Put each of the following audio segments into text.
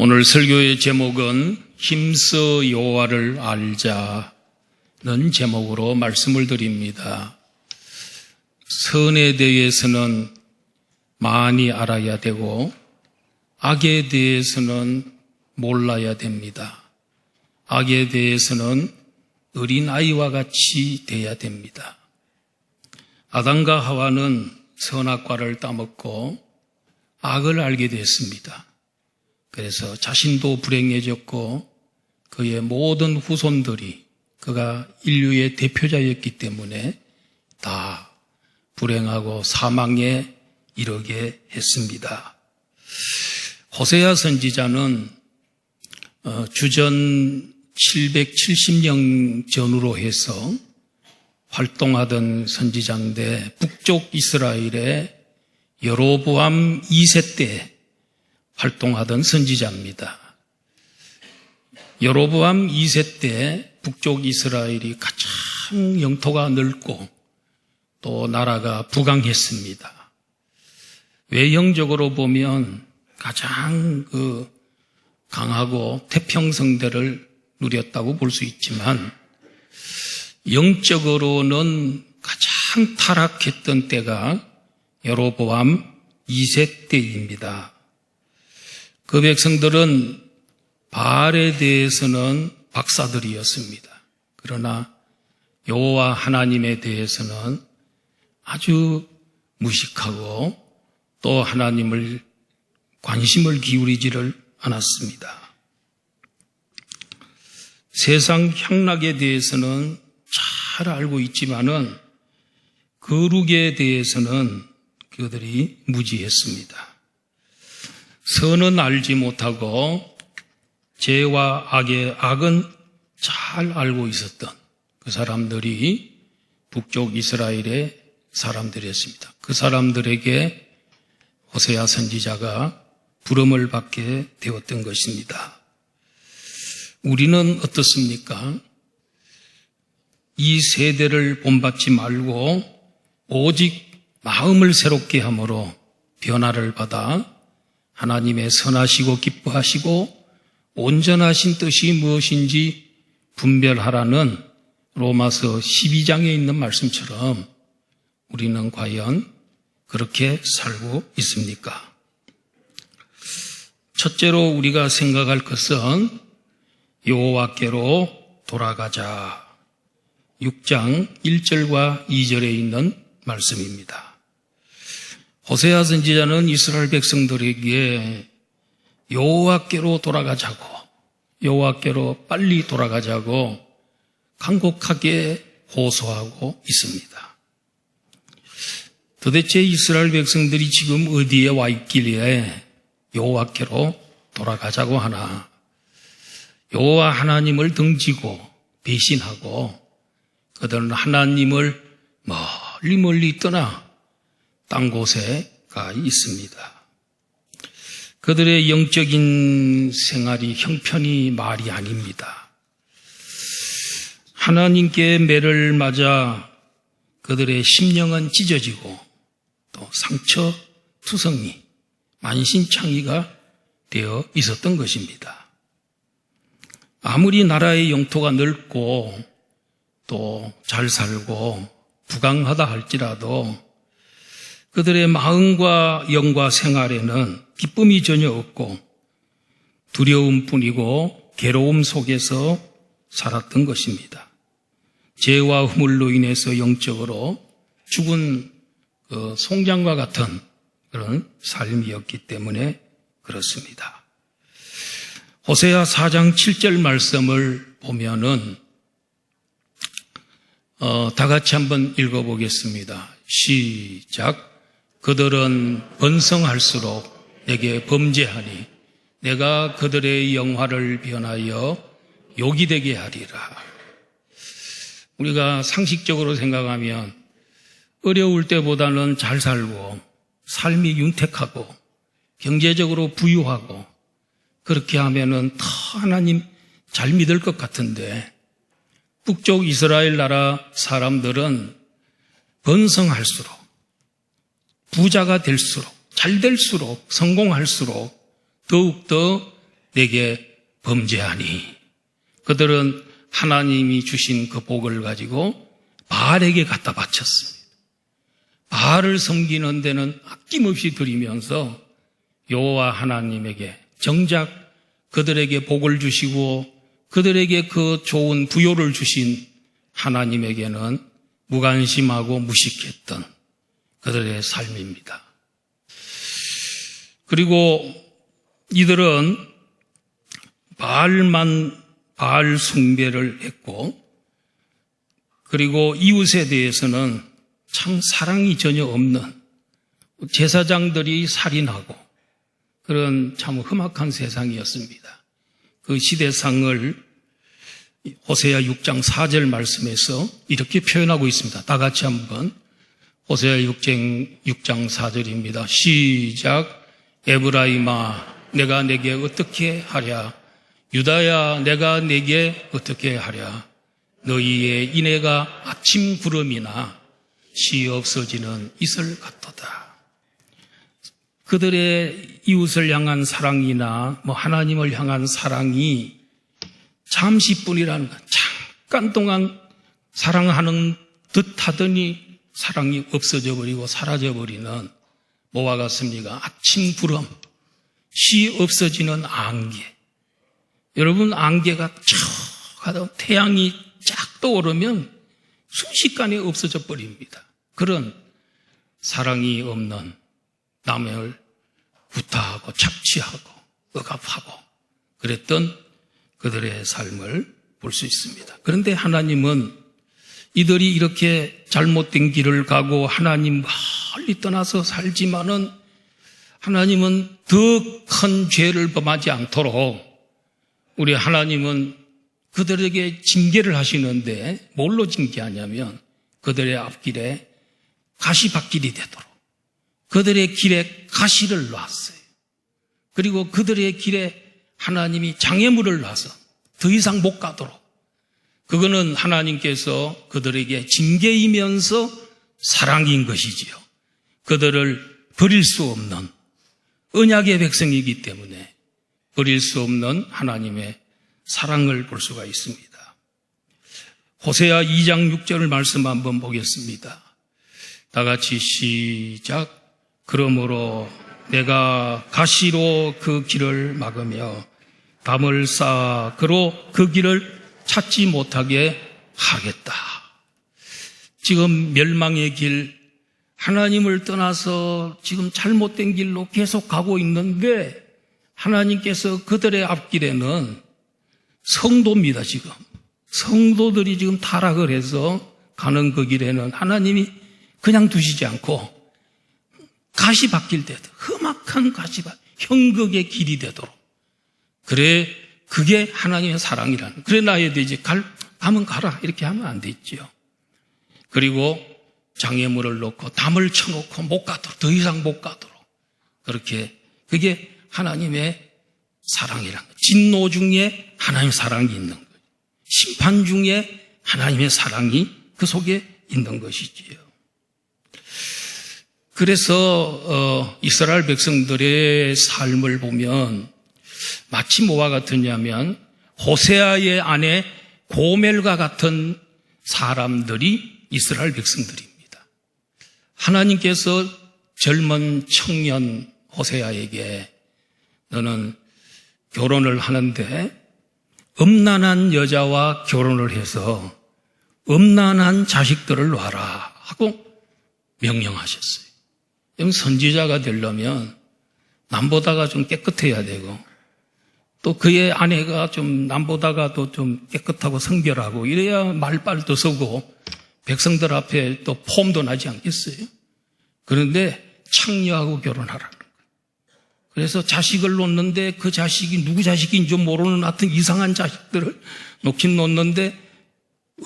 오늘 설교의 제목은 힘써 여호와를 알자는 제목으로 말씀을 드립니다. 선에 대해서는 많이 알아야 되고 악에 대해서는 몰라야 됩니다. 악에 대해서는 어린아이와 같이 돼야 됩니다. 아담과 하와는 선악과를 따먹고 악을 알게 됐습니다. 그래서 자신도 불행해졌고 그의 모든 후손들이 그가 인류의 대표자였기 때문에 다 불행하고 사망에 이르게 했습니다. 호세아 선지자는 주전 770년 전으로 해서 활동하던 선지자인데 북쪽 이스라엘의 여로보암 2세 때 활동하던 선지자입니다. 여로보암 2세 때 북쪽 이스라엘이 가장 영토가 넓고 또 나라가 부강했습니다. 외형적으로 보면 가장 강하고 태평성대를 누렸다고 볼 수 있지만 영적으로는 가장 타락했던 때가 여로보암 2세 때입니다. 그 백성들은 바알에 대해서는 박사들이었습니다. 그러나 여호와 하나님에 대해서는 아주 무식하고 또 하나님을 관심을 기울이지를 않았습니다. 세상 향락에 대해서는 잘 알고 있지만은 거룩에 대해서는 그들이 무지했습니다. 선은 알지 못하고 죄와 악은 잘 알고 있었던 그 사람들이 북쪽 이스라엘의 사람들이었습니다. 그 사람들에게 호세아 선지자가 부름을 받게 되었던 것입니다. 우리는 어떻습니까? 이 세대를 본받지 말고 오직 마음을 새롭게 함으로 변화를 받아 하나님의 선하시고 기뻐하시고 온전하신 뜻이 무엇인지 분별하라는 로마서 12장에 있는 말씀처럼 우리는 과연 그렇게 살고 있습니까? 첫째로 우리가 생각할 것은 여호와께로 돌아가자. 6장 1절과 2절에 있는 말씀입니다. 호세아 선지자는 이스라엘 백성들에게 여호와께로 돌아가자고, 여호와께로 빨리 돌아가자고 간곡하게 호소하고 있습니다. 도대체 이스라엘 백성들이 지금 어디에 와 있길래 여호와께로 돌아가자고 하나? 여호와 하나님을 등지고 배신하고 그들은 하나님을 멀리 떠나 딴 곳에 가 있습니다. 그들의 영적인 생활이 형편이 말이 아닙니다. 하나님께 매를 맞아 그들의 심령은 찢어지고 또 상처투성이 만신창이가 되어 있었던 것입니다. 아무리 나라의 영토가 넓고 또 잘 살고 부강하다 할지라도 그들의 마음과 영과 생활에는 기쁨이 전혀 없고 두려움뿐이고 괴로움 속에서 살았던 것입니다. 죄와 허물로 인해서 영적으로 죽은 송장과 같은 그런 삶이었기 때문에 그렇습니다. 호세아 4장 7절 말씀을 보면은 다 같이 한번 읽어보겠습니다. 시작. 그들은 번성할수록 내게 범죄하니 내가 그들의 영화를 변하여 욕이 되게 하리라. 우리가 상식적으로 생각하면 어려울 때보다는 잘 살고 삶이 윤택하고 경제적으로 부유하고 그렇게 하면은 더 하나님 잘 믿을 것 같은데 북쪽 이스라엘 나라 사람들은 번성할수록 부자가 될수록 잘 될수록 성공할수록 더욱더 내게 범죄하니. 그들은 하나님이 주신 그 복을 가지고 바알에게 갖다 바쳤습니다. 바알을 섬기는 데는 아낌없이 드리면서 여호와 하나님에게 정작 그들에게 복을 주시고 그들에게 그 좋은 부요를 주신 하나님에게는 무관심하고 무식했던 그들의 삶입니다. 그리고 이들은 바알 숭배를 했고, 그리고 이웃에 대해서는 참 사랑이 전혀 없는 제사장들이 살인하고 그런 참 험악한 세상이었습니다. 그 시대상을 호세아 6장 4절 말씀에서 이렇게 표현하고 있습니다. 다 같이 한번 호세아 6장 4절입니다. 시작. 에브라임아 내가 내게 어떻게 하랴. 유다야 내가 내게 어떻게 하랴. 너희의 인애가 아침 구름이나 시 없어지는 이슬 같도다. 그들의 이웃을 향한 사랑이나 하나님을 향한 사랑이 잠시뿐이라는 것, 잠깐 동안 사랑하는 듯 하더니 사랑이 없어져 버리고 사라져 버리는 뭐와 같습니까? 아침 구름, 시 없어지는 안개. 여러분, 안개가 쭉 가다 태양이 쫙 떠오르면 순식간에 없어져 버립니다. 그런 사랑이 없는 남을 구타하고 착취하고 억압하고 그랬던 그들의 삶을 볼 수 있습니다. 그런데 하나님은 이들이 이렇게 잘못된 길을 가고 하나님 멀리 떠나서 살지만은 하나님은 더 큰 죄를 범하지 않도록 우리 하나님은 그들에게 징계를 하시는데 뭘로 징계하냐면 그들의 앞길에 가시밭길이 되도록 그들의 길에 가시를 놨어요. 그리고 그들의 길에 하나님이 장애물을 놔서 더 이상 못 가도록, 그거는 하나님께서 그들에게 징계이면서 사랑인 것이지요. 그들을 버릴 수 없는 언약의 백성이기 때문에 버릴 수 없는 하나님의 사랑을 볼 수가 있습니다. 호세아 2장 6절 말씀 한번 보겠습니다. 다 같이 시작. 그러므로 내가 가시로 그 길을 막으며 담을 쌓아 그로 그 길을 찾지 못하게 하겠다. 지금 멸망의 길, 하나님을 떠나서 지금 잘못된 길로 계속 가고 있는데 하나님께서 그들의 앞길에는 성도입니다. 지금 성도들이 지금 타락을 해서 가는 그 길에는 하나님이 그냥 두시지 않고 가시밭길 되도록, 험악한 가시밭, 형극의 길이 되도록. 그래, 그게 하나님의 사랑이라는. 그래 놔야 되지. 가면 가라 이렇게 하면 안 되지요. 그리고 장애물을 놓고 담을 쳐놓고 못 가도록, 더 이상 못 가도록. 그렇게, 그게 하나님의 사랑이라는 거예요. 진노 중에 하나님의 사랑이 있는 거예요. 심판 중에 하나님의 사랑이 그 속에 있는 것이지요. 그래서 이스라엘 백성들의 삶을 보면 마치 뭐와 같으냐면 호세아의 아내 고멜과 같은 사람들이 이스라엘 백성들입니다. 하나님께서 젊은 청년 호세아에게 너는 결혼을 하는데 음란한 여자와 결혼을 해서 음란한 자식들을 놔라 하고 명령하셨어요. 선지자가 되려면 남보다가 좀 깨끗해야 되고 또 그의 아내가 좀 남보다가도 좀 깨끗하고 성결하고 이래야 말빨도 서고 백성들 앞에 또 폼도 나지 않겠어요? 그런데 창녀하고 결혼하라는 거예요. 그래서 자식을 놓는데 그 자식이 누구 자식인지 모르는 하여튼 이상한 자식들을 놓긴 놓는데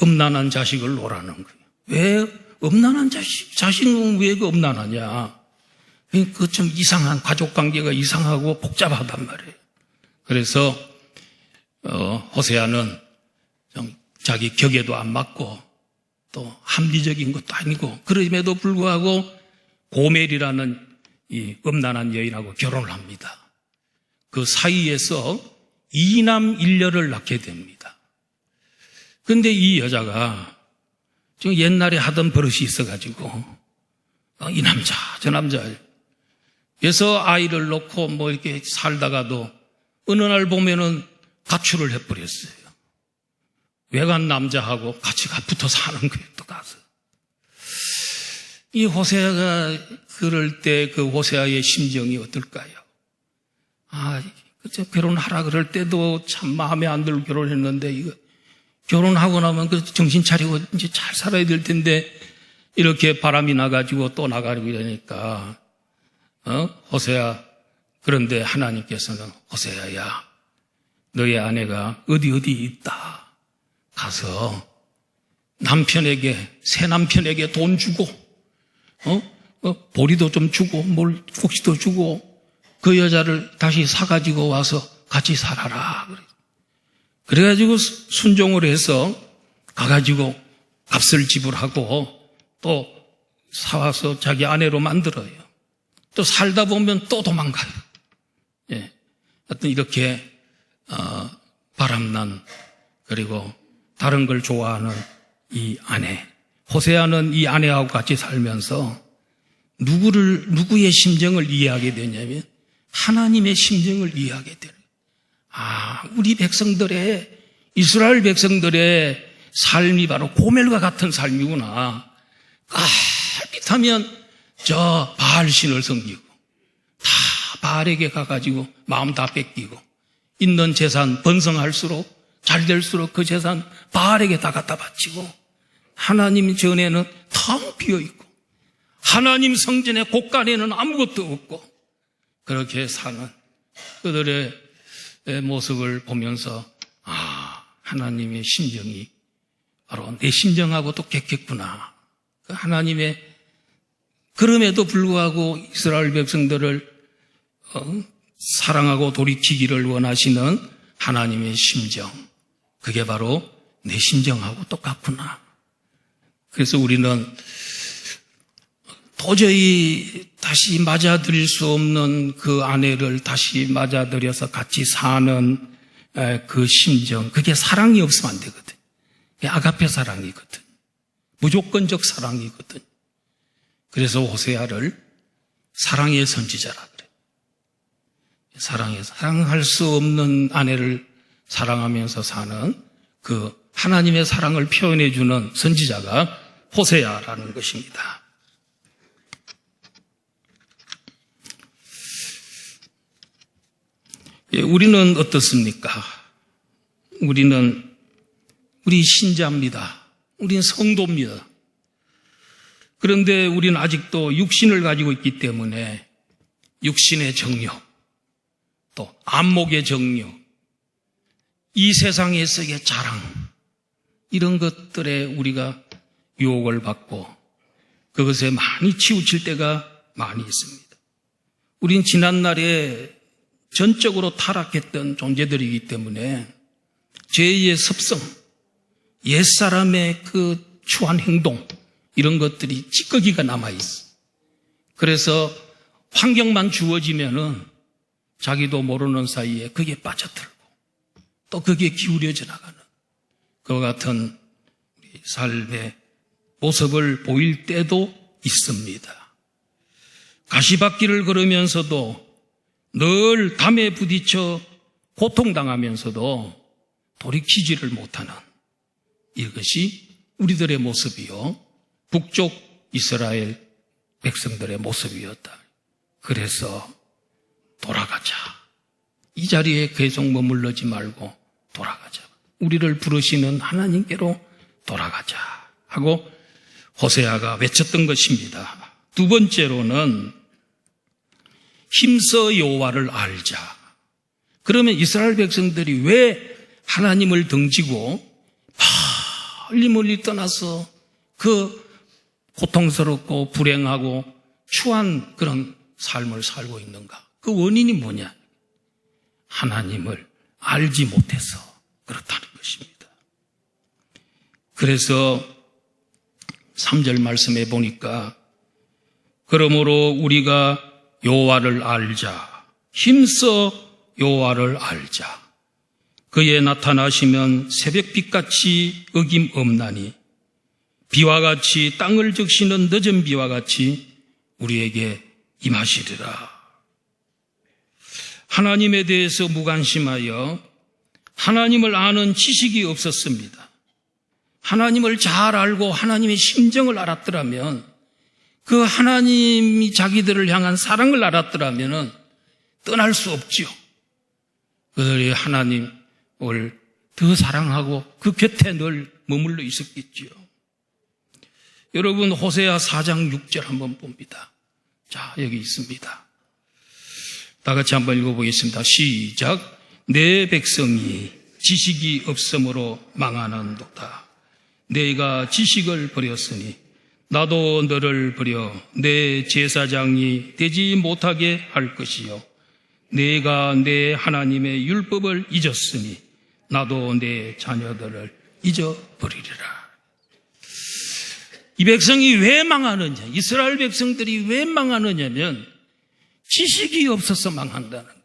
음란한 자식을 놓으라는 거예요. 왜 음란한 자식은 왜 그 음란하냐? 그 좀 이상한 가족 관계가 이상하고 복잡하단 말이에요. 그래서 호세아는 좀 자기 격에도 안 맞고 또 합리적인 것도 아니고 그럼에도 불구하고 고멜이라는 이 음란한 여인하고 결혼을 합니다. 그 사이에서 2남 1녀를 낳게 됩니다. 그런데 이 여자가 지금 옛날에 하던 버릇이 있어가지고 이 남자 저 남자 그래서 아이를 놓고 뭐 이렇게 살다가도 어느 날 보면은 가출을 해버렸어요. 외간 남자하고 같이 붙어 사는 거예요. 또 가서 이 호세아가 그럴 때 그 호세아의 심정이 어떨까요? 그저 결혼하라 그럴 때도 참 마음에 안 들고 결혼했는데 이거 결혼하고 나면 그 정신 차리고 이제 잘 살아야 될 텐데 이렇게 바람이 나가지고 또 나가려고 이러니까 호세아 그런데 하나님께서는 호세아야 너의 아내가 어디 있다 가서 남편에게 새 남편에게 돈 주고 보리도 좀 주고 뭘 국시도 주고 그 여자를 다시 사가지고 와서 같이 살아라. 그래가지고 순종을 해서 가가지고 값을 지불하고 또 사와서 자기 아내로 만들어요. 또 살다 보면 또 도망가요. 예. 하여튼 이렇게 바람난 그리고 다른 걸 좋아하는 이 아내 호세아는 이 아내하고 같이 살면서 누구의 심정을 이해하게 되냐면 하나님의 심정을 이해하게 돼요. 우리 백성들의 이스라엘 백성들의 삶이 바로 고멜과 같은 삶이구나. 깔빛하면 저 바알신을 섬기고 다 바알에게 가가지고 마음 다 뺏기고 있는 재산 번성할수록 잘 될수록 그 재산 바알에게 다 갖다 바치고 하나님 전에는 텅 비어있고 하나님 성전의 곳간에는 아무것도 없고 그렇게 사는 그들의 모습을 보면서 하나님의 심정이 바로 내 심정하고 똑같겠구나. 하나님의 그럼에도 불구하고 이스라엘 백성들을 사랑하고 돌이키기를 원하시는 하나님의 심정 그게 바로 내 심정하고 똑같구나. 그래서 우리는 도저히 다시 맞아들일 수 없는 그 아내를 다시 맞아들여서 같이 사는 그 심정, 그게 사랑이 없으면 안 되거든. 그게 아가페 사랑이거든. 무조건적 사랑이거든. 그래서 호세아를 사랑의 선지자라 그래. 사랑할 수 없는 아내를 사랑하면서 사는 그 하나님의 사랑을 표현해 주는 선지자가 호세아라는 것입니다. 우리는 어떻습니까? 우리 신자입니다. 우리는 성도입니다. 그런데 우리는 아직도 육신을 가지고 있기 때문에 육신의 정욕, 또 안목의 정욕, 이 세상에서의 자랑, 이런 것들에 우리가 유혹을 받고 그것에 많이 치우칠 때가 많이 있습니다. 우린 지난날에 전적으로 타락했던 존재들이기 때문에 죄의 습성, 옛사람의 그 추한 행동 이런 것들이 찌꺼기가 남아있어. 그래서 환경만 주어지면은 자기도 모르는 사이에 그게 빠져들고 또 그게 기울여져 나가는 그와 같은 우리 삶의 모습을 보일 때도 있습니다. 가시밭길을 걸으면서도 늘 담에 부딪혀 고통당하면서도 돌이키지를 못하는 이것이 우리들의 모습이요 북쪽 이스라엘 백성들의 모습이었다. 그래서 돌아가자. 이 자리에 계속 머물러지 말고 돌아가자. 우리를 부르시는 하나님께로 돌아가자 하고 호세아가 외쳤던 것입니다. 두 번째로는 힘써 여호와를 알자. 그러면 이스라엘 백성들이 왜 하나님을 등지고 멀리 떠나서 그 고통스럽고 불행하고 추한 그런 삶을 살고 있는가? 그 원인이 뭐냐? 하나님을 알지 못해서 그렇다는 것입니다. 그래서 3절 말씀에 보니까 그러므로 우리가 여호와를 알자. 힘써 여호와를 알자. 그의 나타나시면 새벽빛같이 어김없나니 비와 같이 땅을 적시는 늦은 비와 같이 우리에게 임하시리라. 하나님에 대해서 무관심하여 하나님을 아는 지식이 없었습니다. 하나님을 잘 알고 하나님의 심정을 알았더라면, 그 하나님이 자기들을 향한 사랑을 알았더라면 떠날 수 없지요. 그들이 하나님을 더 사랑하고 그 곁에 늘 머물러 있었겠지요. 여러분, 호세아 4장 6절 한번 봅니다. 자, 여기 있습니다. 다 같이 한번 읽어보겠습니다. 시작. 내 백성이 지식이 없으므로 망하는도다. 내가 지식을 버렸으니 나도 너를 버려 내 제사장이 되지 못하게 할 것이요. 내가 내 하나님의 율법을 잊었으니 나도 내 자녀들을 잊어버리리라. 이 백성이 왜 망하느냐, 이스라엘 백성들이 왜 망하느냐면 지식이 없어서 망한다는 거예요.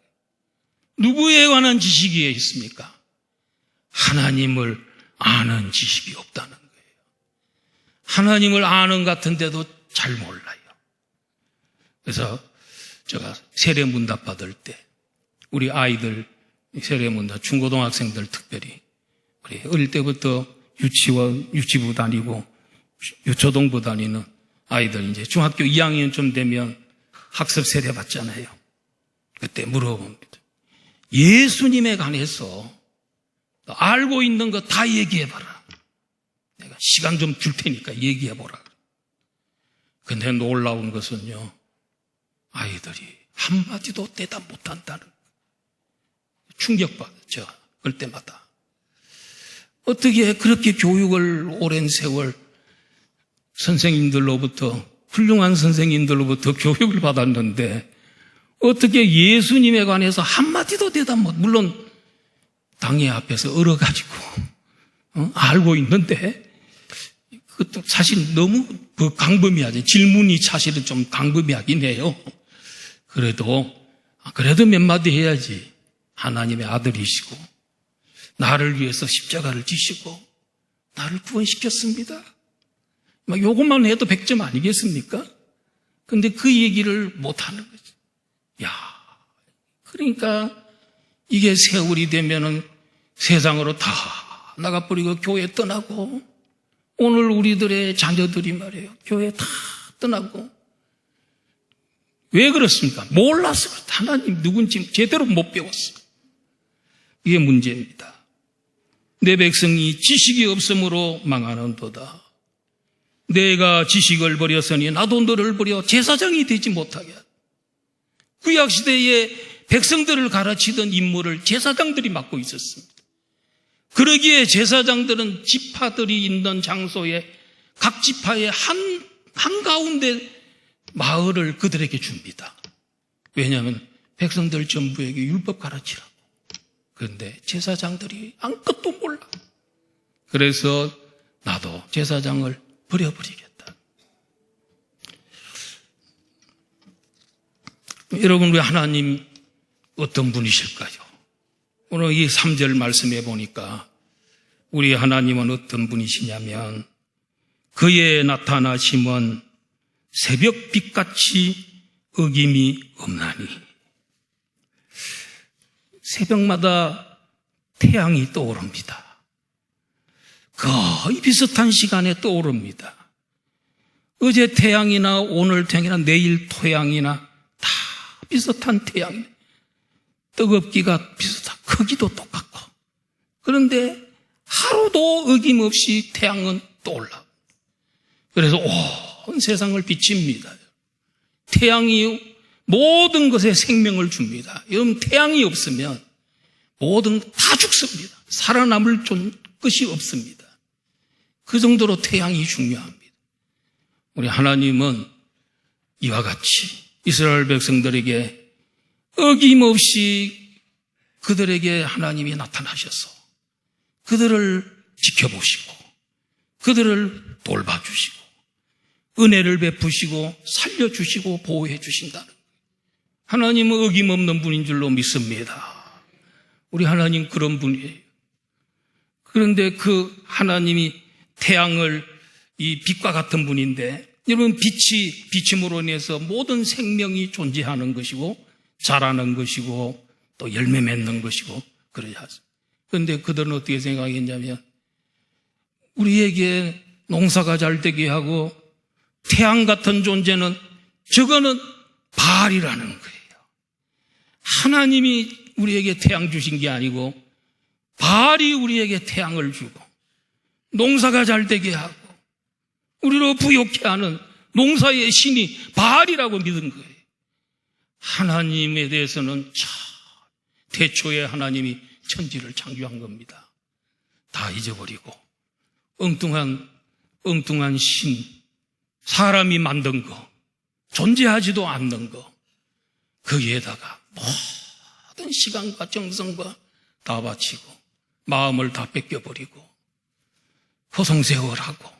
누구에 관한 지식이 있습니까? 하나님을 아는 지식이 없다는 거예요. 하나님을 아는 것 같은데도 잘 몰라요. 그래서 제가 세례문답 받을 때 우리 아이들 세례문답, 중고등학생들 특별히 우리 어릴 때부터 유치부 다니고 유초동부 다니는 아이들 이제 중학교 2학년쯤 되면 학습 세례 받잖아요. 그때 물어봅니다. 예수님에 관해서 알고 있는 거 다 얘기해봐라. 내가 시간 좀 줄 테니까 얘기해보라. 근데 놀라운 것은요, 아이들이 한마디도 대답 못한다는 거예요. 충격받았죠. 그럴 때마다. 어떻게 그렇게 교육을 오랜 세월 선생님들로부터, 훌륭한 선생님들로부터 교육을 받았는데 어떻게 예수님에 관해서 한마디도 대답 못, 물론 당회 앞에서 얼어가지고 알고 있는데 그것도 사실 너무 광범위하죠. 질문이 사실은 좀 광범위하긴 해요. 그래도 몇 마디 해야지. 하나님의 아들이시고 나를 위해서 십자가를 지시고 나를 구원시켰습니다. 막 요것만 해도 100점 아니겠습니까? 근데 그 얘기를 못하는 거죠. 야, 그러니까 이게 세월이 되면은 세상으로 다 나가버리고 교회 떠나고, 오늘 우리들의 자녀들이 말이에요, 교회 다 떠나고. 왜 그렇습니까? 몰라서 그렇다. 하나님 누군지 제대로 못 배웠어. 이게 문제입니다. 내 백성이 지식이 없으므로 망하는도다. 내가 지식을 버렸으니 나도 너를 버려 제사장이 되지 못하게 하라. 구약시대에 백성들을 가르치던 임무를 제사장들이 맡고 있었습니다. 그러기에 제사장들은 지파들이 있는 장소에 각 지파의 한가운데 마을을 그들에게 줍니다. 왜냐하면 백성들 전부에게 율법 가르치라고. 그런데 제사장들이 아무것도 몰라. 그래서 나도 제사장을 버려버리겠다. 여러분, 왜 하나님 어떤 분이실까요? 오늘 이 3절 말씀해 보니까 우리 하나님은 어떤 분이시냐면 그의 나타나심은 새벽빛같이 어김이 없나니. 새벽마다 태양이 떠오릅니다. 거의 비슷한 시간에 떠오릅니다. 어제 태양이나 오늘 태양이나 내일 토양이나 다 비슷한 태양이에요. 뜨겁기가 비슷하고 크기도 똑같고. 그런데 하루도 어김없이 태양은 떠올라. 그래서 온 세상을 비칩니다. 태양이 모든 것에 생명을 줍니다. 여러분, 태양이 없으면 모든 다 죽습니다. 살아남을 것이 없습니다. 그 정도로 태양이 중요합니다. 우리 하나님은 이와 같이 이스라엘 백성들에게 어김없이 그들에게 하나님이 나타나셔서 그들을 지켜보시고 그들을 돌봐주시고 은혜를 베푸시고 살려주시고 보호해 주신다는, 하나님은 어김없는 분인 줄로 믿습니다. 우리 하나님 그런 분이에요. 그런데 그 하나님이 태양을 이 빛과 같은 분인데, 여러분, 빛이 비침으로 인해서 모든 생명이 존재하는 것이고 자라는 것이고 또 열매 맺는 것이고 그러지 않습니까? 그런데 그들은 어떻게 생각했냐면 우리에게 농사가 잘 되게 하고 태양 같은 존재는 저거는 바알이라는 거예요. 하나님이 우리에게 태양 주신 게 아니고 바알이 우리에게 태양을 주고 농사가 잘 되게 하고 우리로 부욕해 하는 농사의 신이 바알이라고 믿은 거예요. 하나님에 대해서는 태초에 하나님이 천지를 창조한 겁니다. 다 잊어버리고 엉뚱한 신, 사람이 만든 거, 존재하지도 않는 거, 거기에다가 모든 시간과 정성과 다 바치고 마음을 다 뺏겨버리고 허송세월하고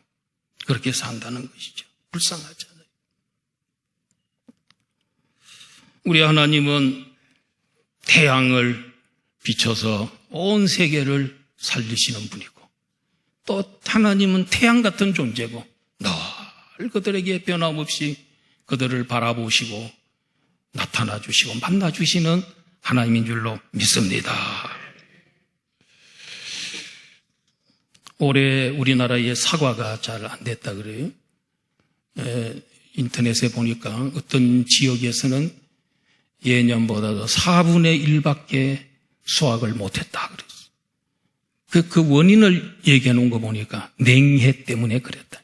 그렇게 산다는 것이죠. 불쌍하잖아요. 우리 하나님은 태양을 비춰서 온 세계를 살리시는 분이고 또 하나님은 태양 같은 존재고 늘 그들에게 변함없이 그들을 바라보시고 나타나 주시고 만나 주시는 하나님인 줄로 믿습니다. 올해 우리나라에 사과가 잘 안 됐다 그래요. 인터넷에 보니까 어떤 지역에서는 예년보다도 4분의 1밖에 수확을 못했다 그랬어요. 그 원인을 얘기해 놓은 거 보니까 냉해 때문에 그랬다.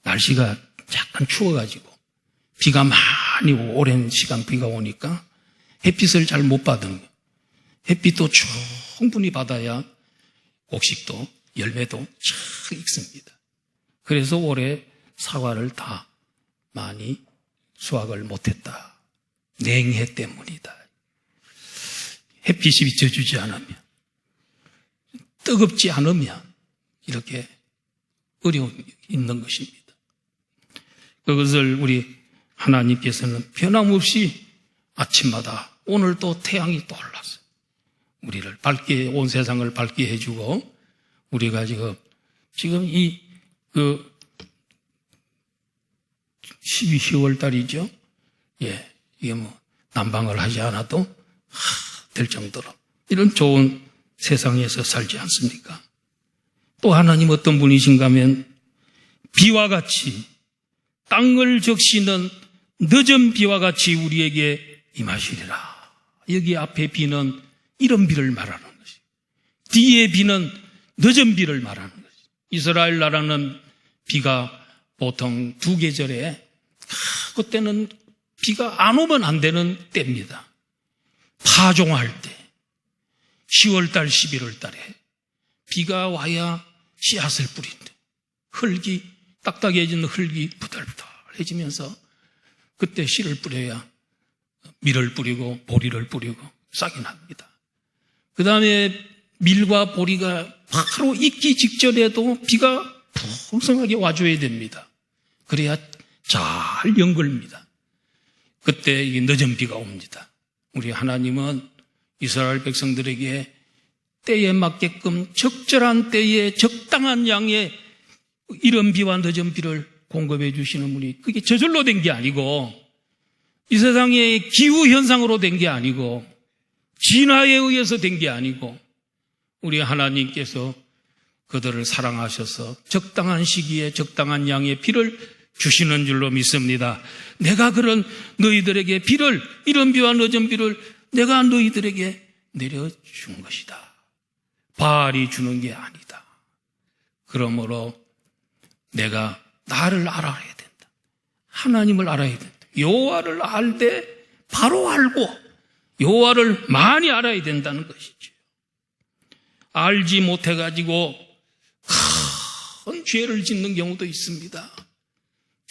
날씨가 약간 추워가지고 비가 많이 오랜 시간 비가 오니까 햇빛을 잘 못 받은 거예요. 햇빛도 충분히 받아야 곡식도 열매도 잘 익습니다. 그래서 올해 사과를 다 많이 수확을 못했다. 냉해 때문이다. 햇빛이 비춰주지 않으면, 뜨겁지 않으면 이렇게 어려움이 있는 것입니다. 그것을 우리 하나님께서는 변함없이 아침마다 오늘 또 태양이 또 올랐어요. 우리를 밝게, 온 세상을 밝게 해주고 우리가 지금 10월 달이죠. 예, 이게 난방을 하지 않아도 될 정도로 이런 좋은 세상에서 살지 않습니까? 또 하나님 어떤 분이신가 하면 비와 같이 땅을 적시는 늦은 비와 같이 우리에게 임하시리라. 여기 앞에 비는 이런 비를 말하는 것이, 뒤에 비는 늦은 비를 말하는 것이. 이스라엘 나라는 비가 보통 2계절에 그때는 비가 안 오면 안 되는 때입니다. 파종할 때 10월달 11월달에 비가 와야 씨앗을 뿌린대. 흙이 딱딱해지는 흙이 부들부들해지면서 그때 씨를 뿌려야 밀을 뿌리고 보리를 뿌리고 싹이 납니다. 그 다음에 밀과 보리가 바로 익기 직전에도 비가 풍성하게 와줘야 됩니다. 그래야 잘 연결입니다. 그때 이게 늦은 비가 옵니다. 우리 하나님은 이스라엘 백성들에게 때에 맞게끔 적절한 때에 적당한 양의 이른 비와 늦은 비를 공급해 주시는 분이, 그게 저절로 된 게 아니고 이 세상의 기후현상으로 된 게 아니고 진화에 의해서 된 게 아니고 우리 하나님께서 그들을 사랑하셔서 적당한 시기에 적당한 양의 비를 주시는 줄로 믿습니다. 내가 그런 너희들에게 비를, 이른 비와 늦은 비를 내가 너희들에게 내려준 것이다. 바알이 주는 게 아니다. 그러므로 내가 나를 알아야 된다. 하나님을 알아야 된다. 여호와를 알되 바로 알고 여호와를 많이 알아야 된다는 것이죠. 알지 못해가지고 큰 죄를 짓는 경우도 있습니다.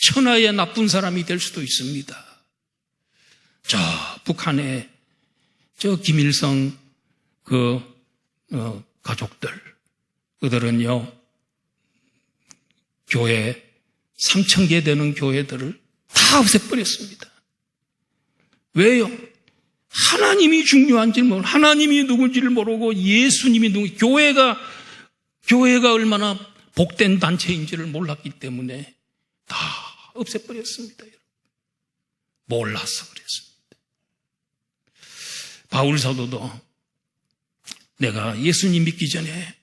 천하의 나쁜 사람이 될 수도 있습니다. 북한의 김일성 가족들, 그들은요 교회 3,000개 되는 교회들을 다 없애버렸습니다. 왜요? 하나님이 중요한지를 모르고, 하나님이 누군지를 모르고, 예수님이 누군지, 교회가 얼마나 복된 단체인지를 몰랐기 때문에 다 없애버렸습니다. 몰라서 그랬습니다. 바울 사도도 내가 예수님 믿기 전에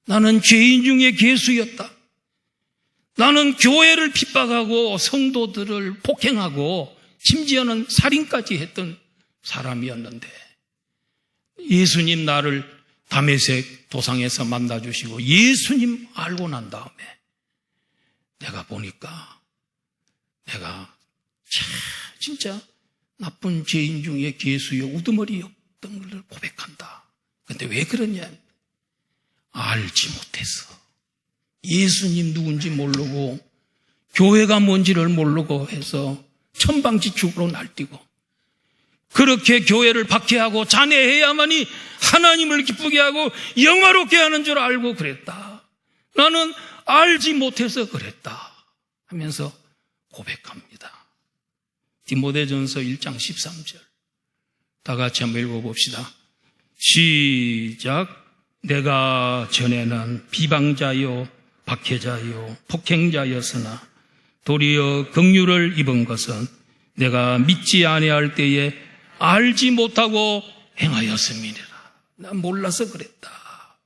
나는 죄인 중에 괴수였다. 나는 교회를 핍박하고 성도들을 폭행하고 심지어는 살인까지 했던 사람이었는데 예수님 나를 다메섹 도상에서 만나주시고 예수님 알고 난 다음에 내가 보니까 내가 진짜 나쁜 죄인 중에 괴수여 우두머리였던 걸 고백한다. 근데 왜 그러냐? 알지 못해서 예수님 누군지 모르고 교회가 뭔지를 모르고 해서 천방지축으로 날뛰고 그렇게 교회를 박해하고 잔해해야만이 하나님을 기쁘게 하고 영화롭게 하는 줄 알고 그랬다. 나는 알지 못해서 그랬다 하면서 고백합니다. 디모데전서 1장 13절 다 같이 한번 읽어봅시다. 시작. 내가 전에는 비방자요 박해자요 폭행자였으나 도리어 긍휼을 입은 것은 내가 믿지 아니할 때에 알지 못하고 행하였음이니라. 난 몰라서 그랬다.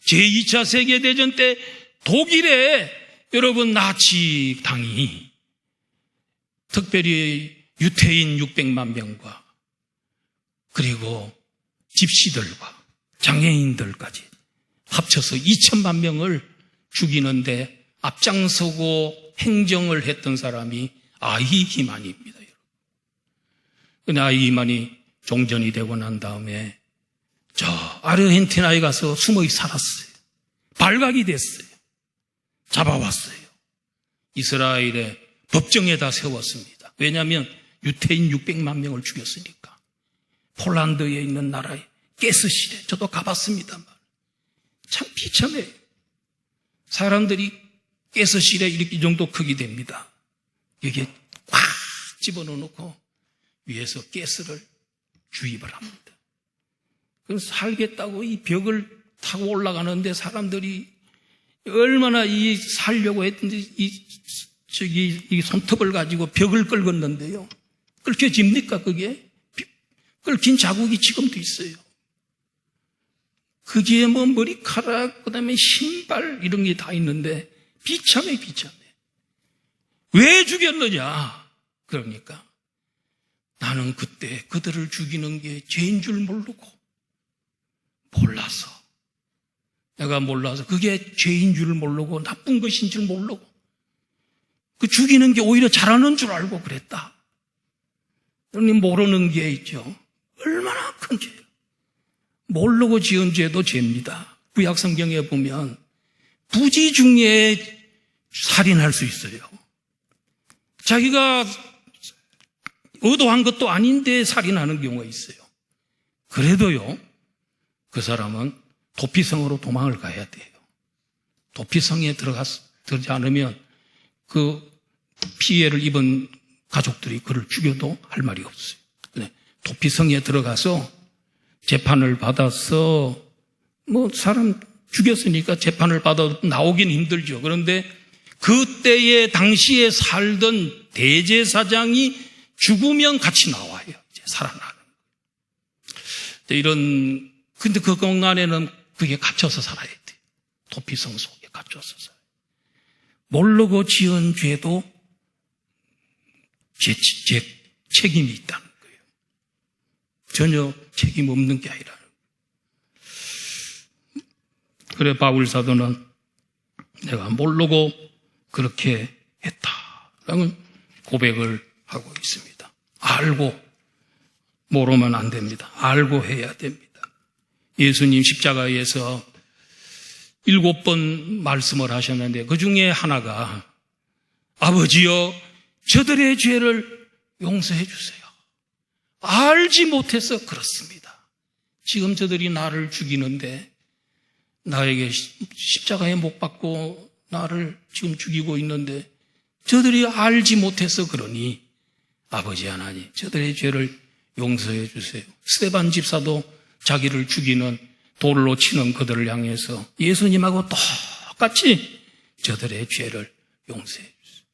제2차 세계대전 때 독일에 여러분 나치 당이 특별히 유태인 600만 명과 그리고 집시들과 장애인들까지 합쳐서 2천만 명을 죽이는데 앞장서고 행정을 했던 사람이 아히히만입니다. 근데 아히히만이 종전이 되고 난 다음에 저 아르헨티나에 가서 숨어 살았어요. 발각이 됐어요. 잡아왔어요. 이스라엘의 법정에다 세웠습니다. 왜냐하면 유태인 600만 명을 죽였으니까. 폴란드에 있는 나라에 가스실에 저도 가봤습니다만 참 비참해요. 사람들이 가스실에 이렇게 이 정도 크기 됩니다. 이게 꽉 집어넣고 위에서 가스를 주입을 합니다. 그럼 살겠다고 이 벽을 타고 올라가는데 사람들이 얼마나 이 살려고 했든지 이 손톱을 가지고 벽을 긁었는데요. 긁혀집니까 그게? 긁힌 자국이 지금도 있어요. 그게 뭐 머리카락, 그 다음에 신발 이런 게 다 있는데 비참해. 왜 죽였느냐? 그러니까 나는 그때 그들을 죽이는 게 죄인 줄 모르고 몰라서 내가 몰라서 그게 죄인 줄 모르고 나쁜 것인 줄 모르고 그 죽이는 게 오히려 잘하는 줄 알고 그랬다. 여러분 모르는 게 있죠. 얼마나 큰 죄예요. 모르고 지은 죄도 죄입니다. 구약 성경에 보면 부지 중에 살인할 수 있어요. 자기가 의도한 것도 아닌데 살인하는 경우가 있어요. 그래도요, 그 사람은 도피성으로 도망을 가야 돼요. 도피성에 들어가지 않으면 그 피해를 입은 가족들이 그를 죽여도 할 말이 없어요. 도피성에 들어가서 재판을 받아서 뭐 사람 죽였으니까 재판을 받아도 나오긴 힘들죠. 그런데 그때에 당시에 살던 대제사장이 죽으면 같이 나와요. 이제 살아나는. 근데 그 공간에는 그게 갇혀서 살아야 돼요. 도피성 속에 갇혀서 살아요. 모르고 지은 죄도 제 책임이 있다는 거예요. 전혀 책임 없는 게 아니라. 그래 바울 사도는 내가 모르고 그렇게 했다라는 고백을 하고 있습니다. 알고 모르면 안 됩니다. 알고 해야 됩니다. 예수님 십자가에서 7번 말씀을 하셨는데 그 중에 하나가 아버지여 저들의 죄를 용서해 주세요. 알지 못해서 그렇습니다. 지금 저들이 나를 죽이는데 나에게 십자가에 못 박고 나를 지금 죽이고 있는데 저들이 알지 못해서 그러니 아버지 하나님 저들의 죄를 용서해 주세요. 스데반 집사도 자기를 죽이는 돌로 치는 그들을 향해서 예수님하고 똑같이 저들의 죄를 용서해 주세요.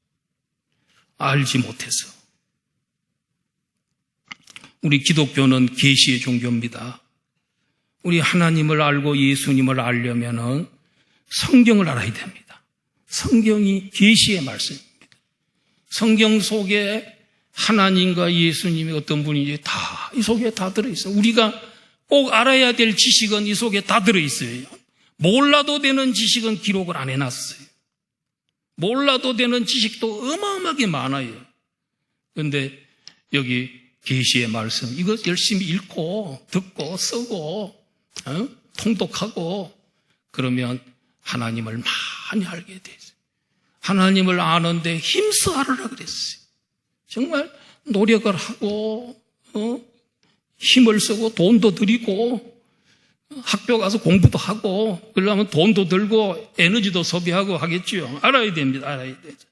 알지 못해서. 우리 기독교는 계시의 종교입니다. 우리 하나님을 알고 예수님을 알려면은 성경을 알아야 됩니다. 성경이 계시의 말씀입니다. 성경 속에 하나님과 예수님이 어떤 분인지 다 이 속에 다 들어있어요. 우리가 꼭 알아야 될 지식은 이 속에 다 들어있어요. 몰라도 되는 지식은 기록을 안 해놨어요. 몰라도 되는 지식도 어마어마하게 많아요. 그런데 여기 계시의 말씀 이거 열심히 읽고 듣고 쓰고 통독하고 그러면 하나님을 많이 알게 되죠. 하나님을 아는데 힘써 알으라 그랬어요. 정말 노력을 하고 힘을 쓰고 돈도 들이고 학교 가서 공부도 하고 그러려면 돈도 들고 에너지도 소비하고 하겠죠. 알아야 됩니다. 알아야 되죠.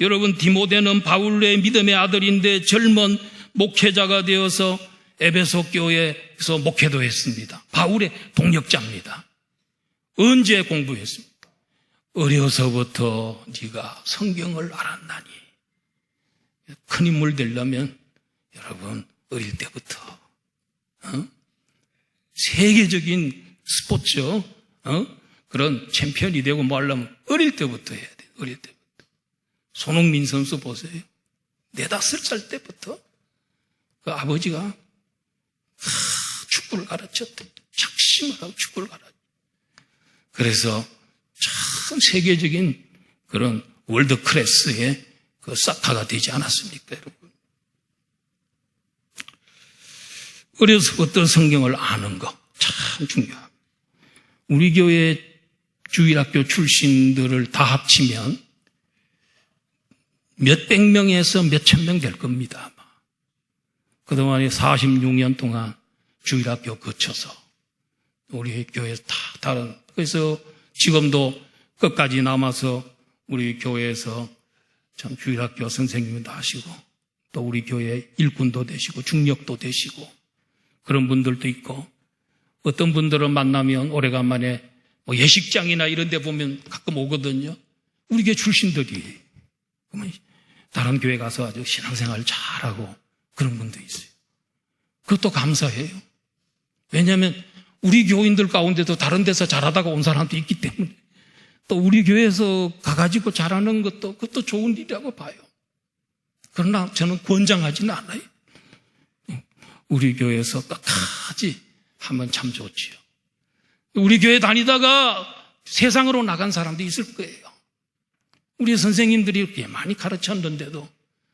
여러분 디모데는 바울의 믿음의 아들인데 젊은 목회자가 되어서 에베소 교회에서 목회도 했습니다. 바울의 동역자입니다. 언제 공부했습니까? 어려서부터 네가 성경을 알았나니. 큰 인물 되려면 여러분 어릴 때부터 세계적인 스포츠 그런 챔피언이 되고 뭐 하려면 어릴 때부터 해야 돼요. 어릴 때부터. 손흥민 선수 보세요. 4-5살 때부터 그 아버지가 축구를 가르쳤대. 작심을 하고 축구를 가르쳤대. 그래서 참 세계적인 그런 월드 클래스의 그 사카가 되지 않았습니까, 여러분? 어려서부터 성경을 아는 거 참 중요합니다. 우리 교회 주일학교 출신들을 다 합치면 몇백 명에서 몇천 명 될 겁니다, 아마. 그동안에 46년 동안 주일학교 거쳐서 우리 교회에서 다 다른, 그래서 지금도 끝까지 남아서 우리 교회에서 참 주일학교 선생님도 하시고 또 우리 교회 일꾼도 되시고 중력도 되시고 그런 분들도 있고 어떤 분들은 만나면 오래간만에 뭐 예식장이나 이런 데 보면 가끔 오거든요. 우리 교회 출신들이. 그러면 다른 교회 가서 아주 신앙생활 잘하고 그런 분도 있어요. 그것도 감사해요. 왜냐하면 우리 교인들 가운데도 다른 데서 잘하다가 온 사람도 있기 때문에 또 우리 교회에서 가가지고 잘하는 그것도 좋은 일이라고 봐요. 그러나 저는 권장하지는 않아요. 우리 교회에서 끝까지 하면 참 좋지요. 우리 교회 다니다가 세상으로 나간 사람도 있을 거예요. 우리 선생님들이 이렇게 많이 가르쳤는데도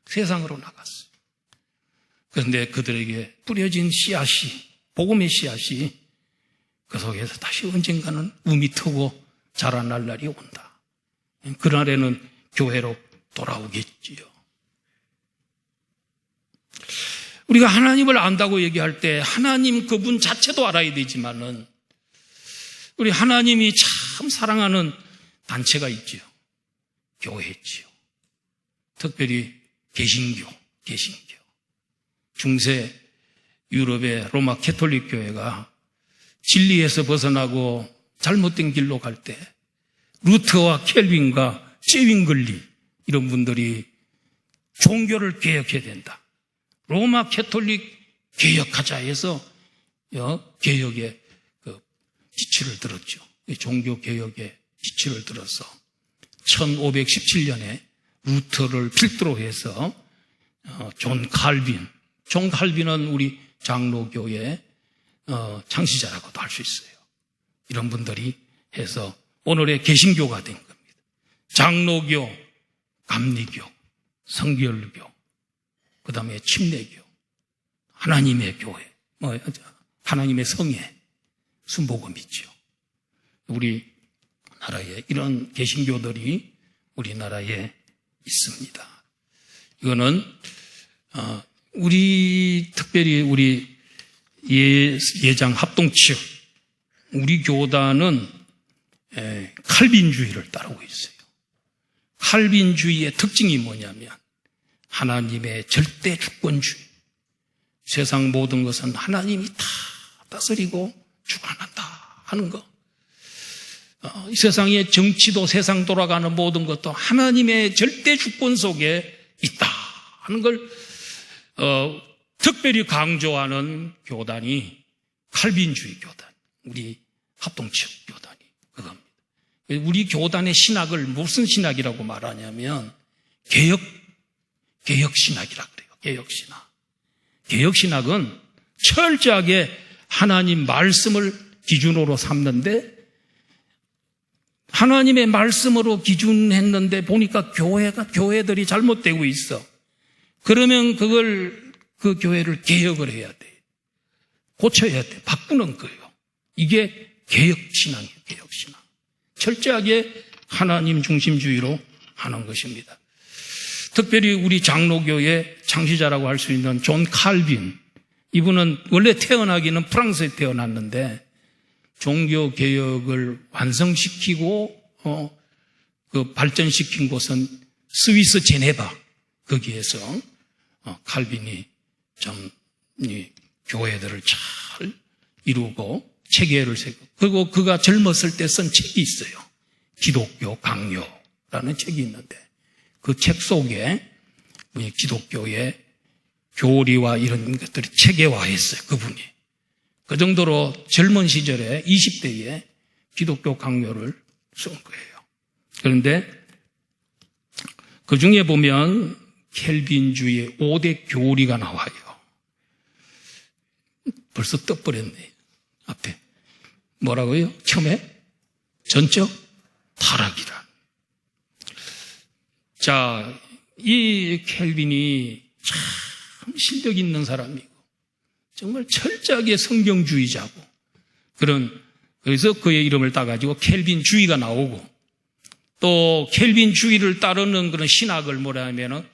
세상으로 나갔어요. 그런데 그들에게 뿌려진 씨앗이, 복음의 씨앗이 그 속에서 다시 언젠가는 움이 트고 자라날 날이 온다. 그날에는 교회로 돌아오겠지요. 우리가 하나님을 안다고 얘기할 때 하나님 그분 자체도 알아야 되지만은 우리 하나님이 참 사랑하는 단체가 있지요. 교회지요. 특별히 개신교. 중세 유럽의 로마 캐톨릭 교회가 진리에서 벗어나고 잘못된 길로 갈 때 루터와 켈빈과 제윙글리 이런 분들이 종교를 개혁해야 된다. 로마 캐톨릭 개혁하자 해서 개혁의 그 지치를 들었죠. 종교 개혁의 지치를 들어서 1517년에 루터를 필두로 해서 존 칼빈은 우리 장로교의 창시자라고도 할 수 있어요. 이런 분들이 해서 오늘의 개신교가 된 겁니다. 장로교, 감리교, 성결교, 그 다음에 침례교, 하나님의 교회, 하나님의 성회, 순복음 있죠. 우리나라에 이런 개신교들이 우리나라에 있습니다. 이거는 특별히 우리 예장 합동측 우리 교단은 칼빈주의를 따르고 있어요. 칼빈주의의 특징이 뭐냐면 하나님의 절대 주권주의, 세상 모든 것은 하나님이 다 다스리고 주관한다 하는 거. 이 세상의 정치도 세상 돌아가는 모든 것도 하나님의 절대 주권 속에 있다 하는 걸 특별히 강조하는 교단이 칼빈주의 교단, 우리 합동치역 교단이 그겁니다. 우리 교단의 신학을 무슨 신학이라고 말하냐면 개혁신학이라고 그래요. 개혁신학. 개혁신학은 철저하게 하나님 말씀을 기준으로 삼는데, 하나님의 말씀으로 기준했는데 보니까 교회들이 잘못되고 있어. 그러면 그 교회를 개혁을 해야 돼. 고쳐야 돼. 바꾸는 거예요. 이게 개혁신앙이에요. 개혁신앙. 철저하게 하나님 중심주의로 하는 것입니다. 특별히 우리 장로교의 창시자라고 할 수 있는 존 칼빈, 이분은 원래 태어나기는 프랑스에 태어났는데 종교 개혁을 완성시키고 발전시킨 곳은 스위스 제네바, 거기에서 칼빈이 좀 교회들을 잘 이루고 체계를 세우고, 그리고 그가 젊었을 때 쓴 책이 있어요. 기독교 강요라는 책이 있는데 그 책 속에 기독교의 교리와 이런 것들이 체계화했어요. 그분이. 그 정도로 젊은 시절에 20대에 기독교 강요를 쓴 거예요. 그런데 그 중에 보면 켈빈주의의 5대 교리가 나와요. 벌써 떠버렸네. 앞에. 뭐라고요? 처음에? 전적 타락이란. 자, 이 켈빈이 참 실력 있는 사람이고 정말 철저하게 성경주의자고, 그래서 그의 이름을 따가지고 켈빈주의가 나오고, 또 켈빈주의를 따르는 그런 신학을 뭐라 하면은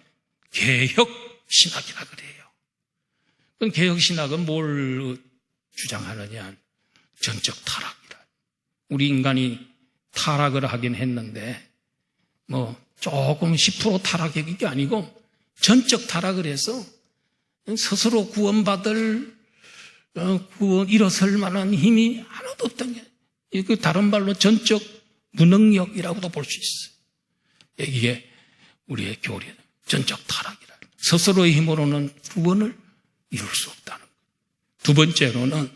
개혁신학이라 그래요. 그럼 개혁신학은 뭘 주장하느냐? 전적 타락이라. 우리 인간이 타락을 하긴 했는데 조금 10% 타락한 게 아니고 전적 타락을 해서 스스로 구원받을 일어설 만한 힘이 하나도 없다는 게, 그 다른 말로 전적 무능력이라고도 볼 수 있어요. 이게 우리의 교리는 전적 타락이라. 스스로의 힘으로는 구원을 이룰 수 없다는 거예요. 두 번째로는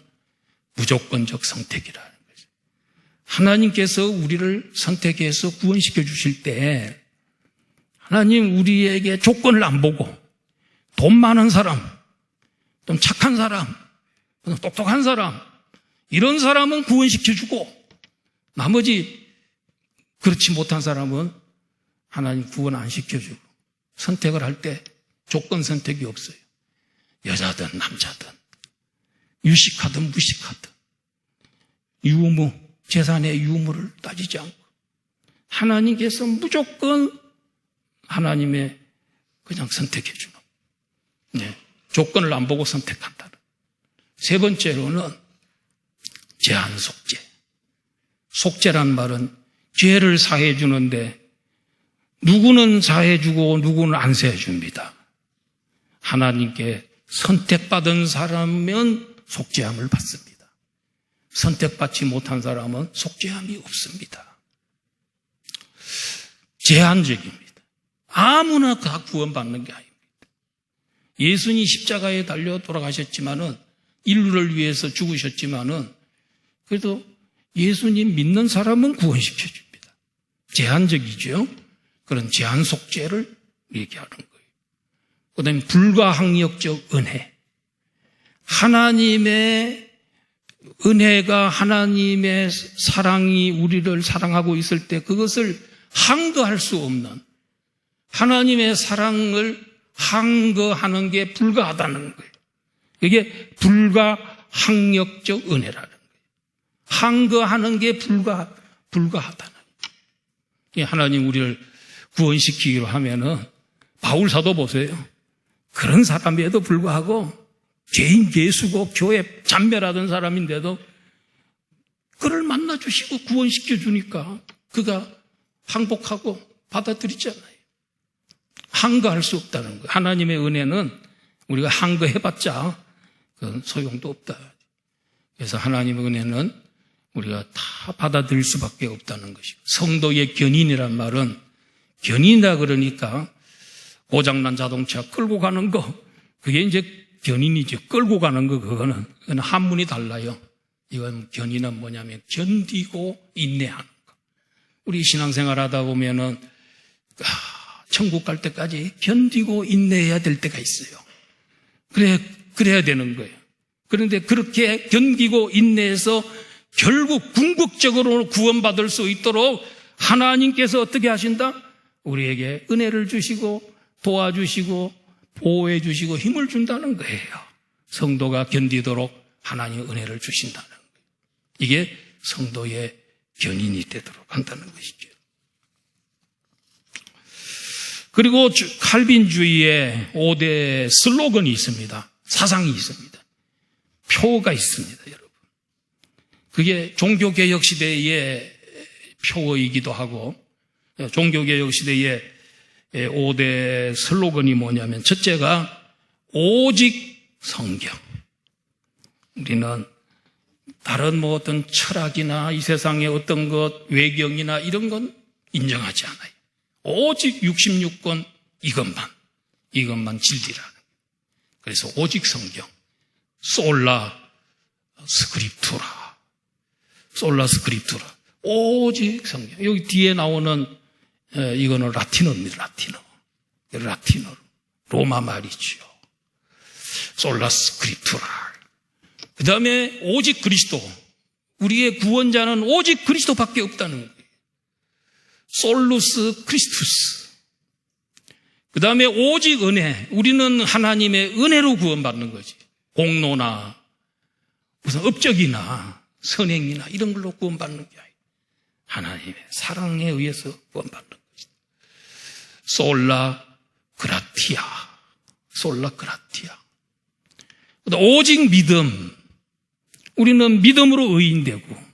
무조건적 선택이라는 거죠. 하나님께서 우리를 선택해서 구원시켜 주실 때 하나님 우리에게 조건을 안 보고 돈 많은 사람, 좀 착한 사람, 똑똑한 사람, 이런 사람은 구원시켜주고 나머지 그렇지 못한 사람은 하나님 구원 안 시켜주고, 선택을 할 때 조건 선택이 없어요. 여자든 남자든, 유식하든 무식하든, 유무, 재산의 유무를 따지지 않고 하나님께서 무조건 하나님의 그냥 선택해 주는, 조건을 안 보고 선택한다. 세 번째로는 제한 속죄. 속죄란 말은 죄를 사해 주는데 누구는 사해 주고 누구는 안 사해 줍니다. 하나님께 선택받은 사람은 속죄함을 받습니다. 선택받지 못한 사람은 속죄함이 없습니다. 제한적입니다. 아무나 다 구원받는 게 아닙니다. 예수님이 십자가에 달려 돌아가셨지만은, 인류를 위해서 죽으셨지만은, 그래도 예수님 믿는 사람은 구원시켜 줍니다. 제한적이죠. 그런 제한 속죄를 얘기하는 거예요. 그 다음에 불가항력적 은혜. 하나님의 은혜가, 하나님의 사랑이 우리를 사랑하고 있을 때 그것을 항거할 수 없는, 하나님의 사랑을 항거하는 게 불가하다는 거예요. 이게 불가항력적 은혜라는 거예요. 항거하는 게 불가하다는 거예요. 하나님 우리를 구원시키기로 하면은, 바울 사도 보세요. 그런 사람에도 불구하고 죄인 개수고 교회 잔멸하던 사람인데도 그를 만나주시고 구원시켜 주니까 그가 항복하고 받아들이잖아요. 항거할 수 없다는 거예요. 하나님의 은혜는 우리가 항거해봤자 그건 소용도 없다. 그래서 하나님의 은혜는 우리가 다 받아들일 수밖에 없다는 것이고, 성도의 견인이란 말은, 견인이다 그러니까 고장난 자동차 끌고 가는 거, 그게 이제 견인이죠. 끌고 가는 거, 그거는 한문이 달라요. 이건 견인은 뭐냐면 견디고 인내하는 거. 우리 신앙생활 하다 보면은 천국 갈 때까지 견디고 인내해야 될 때가 있어요. 그래야 되는 거예요. 그런데 그렇게 견디고 인내해서 결국 궁극적으로 구원받을 수 있도록 하나님께서 어떻게 하신다? 우리에게 은혜를 주시고 도와주시고 보호해 주시고 힘을 준다는 거예요. 성도가 견디도록 하나님 은혜를 주신다는 거예요. 이게 성도의 견인이 되도록 한다는 것이죠. 그리고 칼빈주의의 5대 슬로건이 있습니다. 사상이 있습니다. 표가 있습니다, 여러분. 그게 종교개혁 시대의 표어이기도 하고, 종교개혁 시대의 5대 슬로건이 뭐냐면, 첫째가 오직 성경. 우리는 다른 뭐 어떤 철학이나 이 세상의 어떤 것, 외경이나 이런 건 인정하지 않아요. 오직 66권 이것만 진리라는. 그래서 오직 성경, 솔라 스크립투라, 오직 성경. 여기 뒤에 나오는 이거는 라틴어입니다. 라틴어, 로마 말이죠. 솔라 스크립투라. 그 다음에 오직 그리스도. 우리의 구원자는 오직 그리스도밖에 없다는 거예요. 솔루스 크리스투스. 그 다음에 오직 은혜. 우리는 하나님의 은혜로 구원받는 거지. 공로나 무슨 업적이나 선행이나 이런 걸로 구원받는 게 아니에요. 하나님의 사랑에 의해서 구원받는 거지. 솔라 그라티아. 오직 믿음. 우리는 믿음으로 의인되고,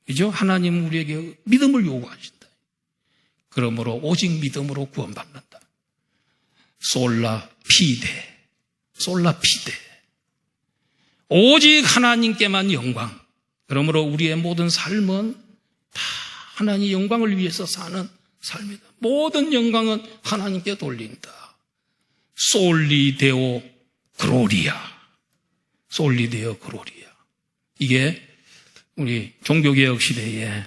그죠? 하나님 우리에게 믿음을 요구하신다. 그러므로 오직 믿음으로 구원받는다. 솔라 피데. 오직 하나님께만 영광. 그러므로 우리의 모든 삶은 다 하나님 영광을 위해서 사는 삶이다. 모든 영광은 하나님께 돌린다. 솔리데오 그로리아. 이게 우리 종교개혁 시대의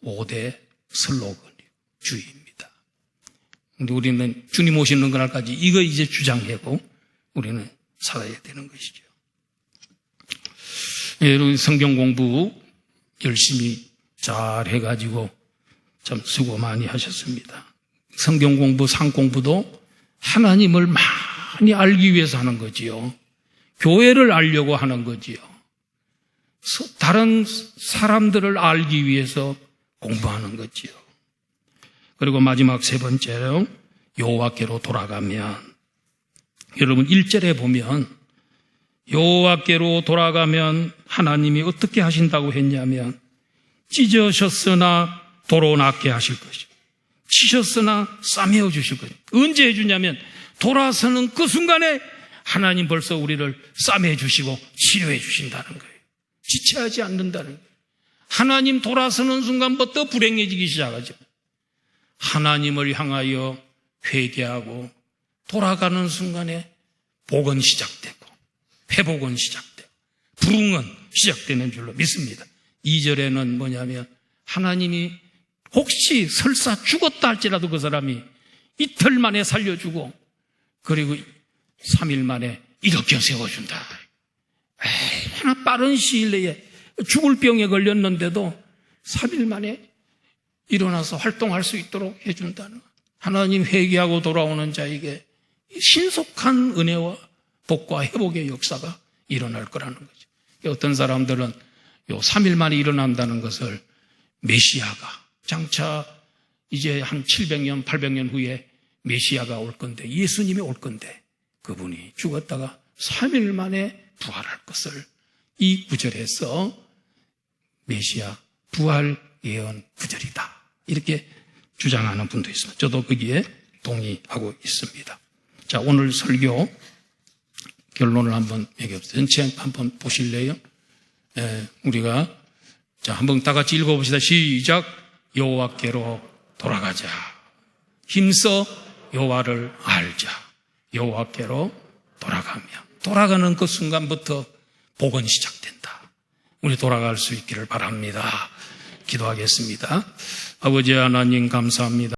5대 슬로건주의입니다. 근데 우리는 주님 오시는 그날까지 이거 이제 주장하고 우리는 살아야 되는 것이죠. 여러분 성경 공부 열심히 잘 해가지고 참 수고 많이 하셨습니다. 성경 공부, 상 공부도 하나님을 많이 알기 위해서 하는 거지요. 교회를 알려고 하는 거지요. 다른 사람들을 알기 위해서 공부하는 거지요. 그리고 마지막 세 번째로 여호와께로 돌아가면, 여러분 1절에 보면 여호와께로 돌아가면 하나님이 어떻게 하신다고 했냐면, 찢으셨으나 도로 낫게 하실 것이고 치셨으나 싸매어 주실 것이고. 언제 해주냐면 돌아서는 그 순간에 하나님 벌써 우리를 싸매어 주시고 치료해 주신다는 거예요. 지체하지 않는다는 거예요. 하나님 돌아서는 순간부터 불행해지기 시작하죠. 하나님을 향하여 회개하고 돌아가는 순간에 복은 시작되고 회복은 시작되고 부흥은 시작되는 줄로 믿습니다. 2절에는 뭐냐면 하나님이 혹시 설사 죽었다 할지라도 그 사람이 이틀 만에 살려주고 그리고 3일 만에 일으켜 세워준다. 얼마나 빠른 시일 내에 죽을 병에 걸렸는데도 3일 만에 일어나서 활동할 수 있도록 해준다는, 하나님 회개하고 돌아오는 자에게 신속한 은혜와 복과 회복의 역사가 일어날 거라는 거죠. 어떤 사람들은 요 3일 만에 일어난다는 것을 메시아가 장차 이제 한 700년, 800년 후에 메시아가 올 건데, 예수님이 올 건데 그분이 죽었다가 3일 만에 부활할 것을 이 구절에서 메시아 부활 예언 구절이다, 이렇게 주장하는 분도 있습니다. 저도 거기에 동의하고 있습니다. 자, 오늘 설교 결론을 한번 매겨봅시다. 전체 한번 보실래요? 우리가 자, 한번 다 같이 읽어봅시다. 시작. 여호와께로 돌아가자. 힘써 여호와를 알자. 여호와께로 돌아가며 돌아가는 그 순간부터 복은 시작된다. 우리 돌아갈 수 있기를 바랍니다. 기도하겠습니다. 아버지 하나님 감사합니다.